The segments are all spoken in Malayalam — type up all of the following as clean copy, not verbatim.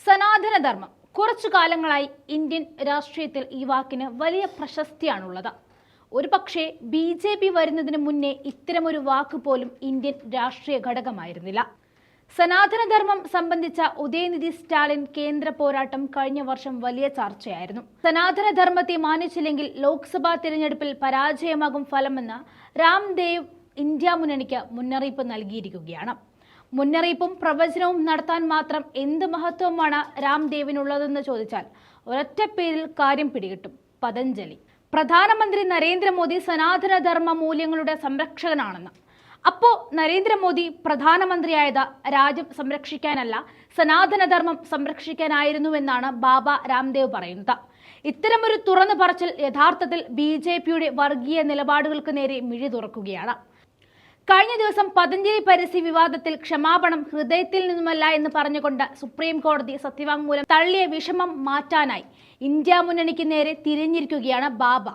സനാതനധർമ്മം കുറച്ചു കാലങ്ങളായി ഇന്ത്യൻ രാഷ്ട്രീയത്തിൽ ഈ വാക്കിന് വലിയ പ്രശസ്തിയാണുള്ളത്. ഒരുപക്ഷെ BJP വരുന്നതിന് മുന്നേ ഇത്തരമൊരു വാക്ക് പോലും ഇന്ത്യൻ രാഷ്ട്രീയ ഘടകമായിരുന്നില്ല. സനാതനധർമ്മം സംബന്ധിച്ച ഉദയനിധി സ്റ്റാലിൻ കേന്ദ്ര പോരാട്ടം കഴിഞ്ഞ വർഷം വലിയ ചർച്ചയായിരുന്നു. സനാതനധർമ്മത്തെ മാനിച്ചില്ലെങ്കിൽ ലോക്സഭാ തിരഞ്ഞെടുപ്പിൽ പരാജയമാകും ഫലമെന്ന് രാംദേവ് ഇന്ത്യ മുന്നണിക്ക് മുന്നറിയിപ്പ് നൽകിയിരിക്കുകയാണ്. മുന്നറിയിപ്പും പ്രവചനവും നടത്താൻ മാത്രം എന്ത് മഹത്വമാണ് രാംദേവിനുള്ളതെന്ന് ചോദിച്ചാൽ ഒരൊറ്റ പേരിൽ കാര്യം പിടികിട്ടും: പതഞ്ജലി. പ്രധാനമന്ത്രി നരേന്ദ്രമോദി സനാതനധർമ്മ മൂല്യങ്ങളുടെ സംരക്ഷകനാണെന്ന്. അപ്പോ നരേന്ദ്രമോദി പ്രധാനമന്ത്രിയായത് രാജ്യം സംരക്ഷിക്കാനല്ല, സനാതനധർമ്മം സംരക്ഷിക്കാനായിരുന്നുവെന്നാണ് ബാബ രാംദേവ് പറയുന്നത്. ഇത്തരമൊരു തുറന്നു പറച്ചിൽ യഥാർത്ഥത്തിൽ BJPയുടെ വർഗീയ നിലപാടുകൾക്ക് നേരെ മിഴി തുറക്കുകയാണ്. കഴിഞ്ഞ ദിവസം പതഞ്ജലി പരസ്യ വിവാദത്തിൽ ക്ഷമാപണം ഹൃദയത്തിൽ നിന്നുമല്ല എന്ന് പറഞ്ഞുകൊണ്ട് സുപ്രീം കോടതി സത്യവാങ്മൂലം തള്ളിയ വിഷമം മാറ്റാനായി ഇന്ത്യ മുന്നണിക്ക് നേരെ തിരിഞ്ഞിരിക്കുകയാണ് ബാബ.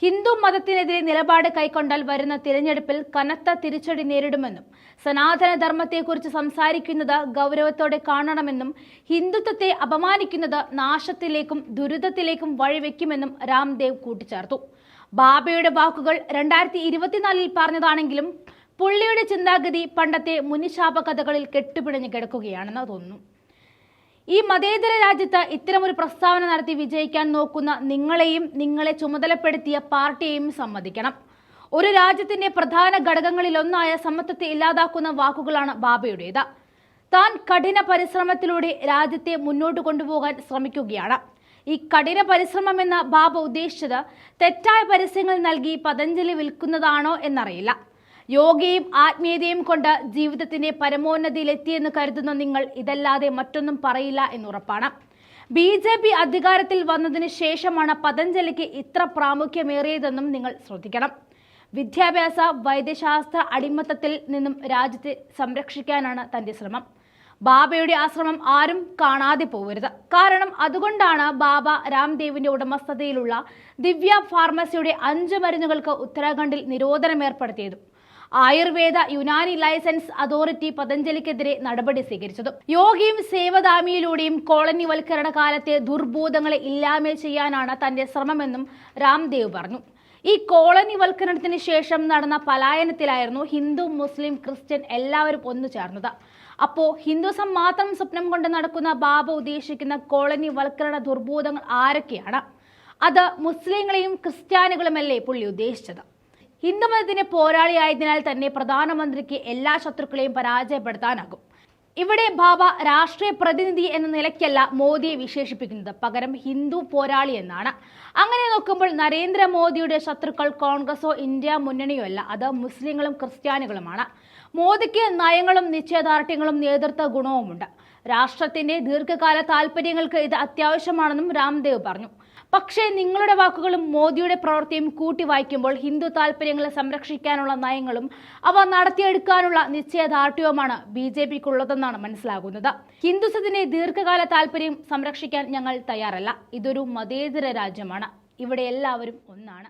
ഹിന്ദു മതത്തിനെതിരെ നിലപാട് കൈക്കൊണ്ടാൽ വരുന്ന തിരഞ്ഞെടുപ്പിൽ കനത്ത തിരിച്ചടി നേരിടുമെന്നും സനാതനധർമ്മത്തെക്കുറിച്ച് സംസാരിക്കുന്നത് ഗൗരവത്തോടെ കാണണമെന്നും ഹിന്ദുത്വത്തെ അപമാനിക്കുന്നത് നാശത്തിലേക്കും ദുരിതത്തിലേക്കും വഴിവെക്കുമെന്നും രാംദേവ് കൂട്ടിച്ചേർത്തു. ബാബയുടെ വാക്കുകൾ 2024 പറഞ്ഞതാണെങ്കിലും പുള്ളിയുടെ ചിന്താഗതി പണ്ടത്തെ മുനിശാപ കഥകളിൽ കെട്ടുപിടിഞ്ഞ് കിടക്കുകയാണെന്ന് തോന്നുന്നു. ഈ മതേതര രാജ്യത്ത് ഇത്തരമൊരു പ്രസ്താവന നടത്തി വിജയിക്കാൻ നോക്കുന്ന നിങ്ങളെയും നിങ്ങളെ ചുമതലപ്പെടുത്തിയ പാർട്ടിയെയും സമ്മതിക്കണം. ഒരു രാജ്യത്തിന്റെ പ്രധാന ഘടകങ്ങളിലൊന്നായ സമത്വത്തെ ഇല്ലാതാക്കുന്ന വാക്കുകളാണ് ബാബയുടേത്. താൻ കഠിന പരിശ്രമത്തിലൂടെ രാജ്യത്തെ മുന്നോട്ട് കൊണ്ടുപോകാൻ ശ്രമിക്കുകയാണ്. ഈ കഠിന പരിശ്രമം എന്ന ബാബ ഉദ്ദേശിച്ചത് തെറ്റായ പരസ്യങ്ങൾ നൽകി പതഞ്ജലി വിൽക്കുന്നതാണോ എന്നറിയില്ല. യോഗയും ആത്മീയതയും കൊണ്ട് ജീവിതത്തിന്റെ പരമോന്നതിയിലെത്തിയെന്ന് കരുതുന്ന നിങ്ങൾ ഇതല്ലാതെ മറ്റൊന്നും പറയില്ല എന്നുറപ്പാണ്. BJP അധികാരത്തിൽ വന്നതിന് ശേഷമാണ് പതഞ്ജലിക്ക് ഇത്ര പ്രാമുഖ്യമേറിയതെന്നും നിങ്ങൾ ശ്രദ്ധിക്കണം. വിദ്യാഭ്യാസ വൈദ്യശാസ്ത്ര അടിമത്തത്തിൽ നിന്നും രാജ്യത്തെ സംരക്ഷിക്കാനാണ് തന്റെ ശ്രമം. ബാബയുടെ ആശ്രമം ആരും കാണാതെ പോകരുത്. കാരണം അതുകൊണ്ടാണ് ബാബ രാംദേവിന്റെ ഉടമസ്ഥതയിലുള്ള ദിവ്യ ഫാർമസിയുടെ 5 മരുന്നുകൾക്ക് ഉത്തരാഖണ്ഡിൽ നിരോധനം ഏർപ്പെടുത്തിയതും ആയുർവേദ യുനാനി ലൈസൻസ് അതോറിറ്റി പതഞ്ജലിക്കെതിരെ നടപടി സ്വീകരിച്ചതും. യോഗയും സേവദാമിയിലൂടെയും കോളനിവൽക്കരണ കാലത്തെ ദുർബോധങ്ങളെ ഇല്ലായ്മ ചെയ്യാനാണ് തന്റെ ശ്രമമെന്നും രാംദേവ് പറഞ്ഞു. ഈ കോളനിവൽക്കരണത്തിന് ശേഷം നടന്ന പലായനത്തിലായിരുന്നു ഹിന്ദു, മുസ്ലിം, ക്രിസ്ത്യൻ എല്ലാവരും ഒന്നു ചേർന്നത്. അപ്പോ ഹിന്ദുസം മാത്രം സ്വപ്നം കൊണ്ട് നടക്കുന്ന ബാബ ഉദ്ദേശിക്കുന്ന കോളനിവൽക്കരണ ദുർബോധങ്ങൾ ആരൊക്കെയാണ്? അത് മുസ്ലിങ്ങളെയും ക്രിസ്ത്യാനികളുമല്ലേ പുള്ളി ഉദ്ദേശിച്ചത്? ഹിന്ദുമതത്തിന്റെ പോരാളിയായതിനാൽ തന്നെ പ്രധാനമന്ത്രിക്ക് എല്ലാ ശത്രുക്കളെയും പരാജയപ്പെടുത്താനാകും. ഇവിടെ ബാബ രാഷ്ട്രീയ പ്രതിനിധി എന്ന നിലയ്ക്കല്ല മോദിയെ വിശേഷിപ്പിക്കുന്നത്, പകരം ഹിന്ദു പോരാളി എന്നാണ്. അങ്ങനെ നോക്കുമ്പോൾ നരേന്ദ്രമോദിയുടെ ശത്രുക്കൾ കോൺഗ്രസോ ഇന്ത്യ മുന്നണിയോ അല്ല, അത് മുസ്ലിങ്ങളും ക്രിസ്ത്യാനികളുമാണ്. മോദിക്ക് നയങ്ങളും നിശ്ചയദാർഢ്യങ്ങളും നേതൃത്വ ഗുണവുമുണ്ട്. രാഷ്ട്രത്തിന്റെ ദീർഘകാല താല്പര്യങ്ങൾക്ക് ഇത് അത്യാവശ്യമാണെന്നും രാംദേവ് പറഞ്ഞു. പക്ഷേ നിങ്ങളുടെ വാക്കുകളും മോദിയുടെ പ്രവൃത്തിയും കൂട്ടി വായിക്കുമ്പോൾ ഹിന്ദു താല്പര്യങ്ങളെ സംരക്ഷിക്കാനുള്ള നയങ്ങളും അവ നടത്തിയെടുക്കാനുള്ള നിശ്ചയദാർഢ്യവുമാണ് BJPക്കുള്ളതെന്നാണ് മനസ്സിലാകുന്നത്. ഹിന്ദുത്വത്തിന്റെ ദീർഘകാല താല്പര്യം സംരക്ഷിക്കാൻ ഞങ്ങൾ തയ്യാറല്ല. ഇതൊരു മതേതര രാജ്യമാണ്. ഇവിടെ എല്ലാവരും ഒന്നാണ്.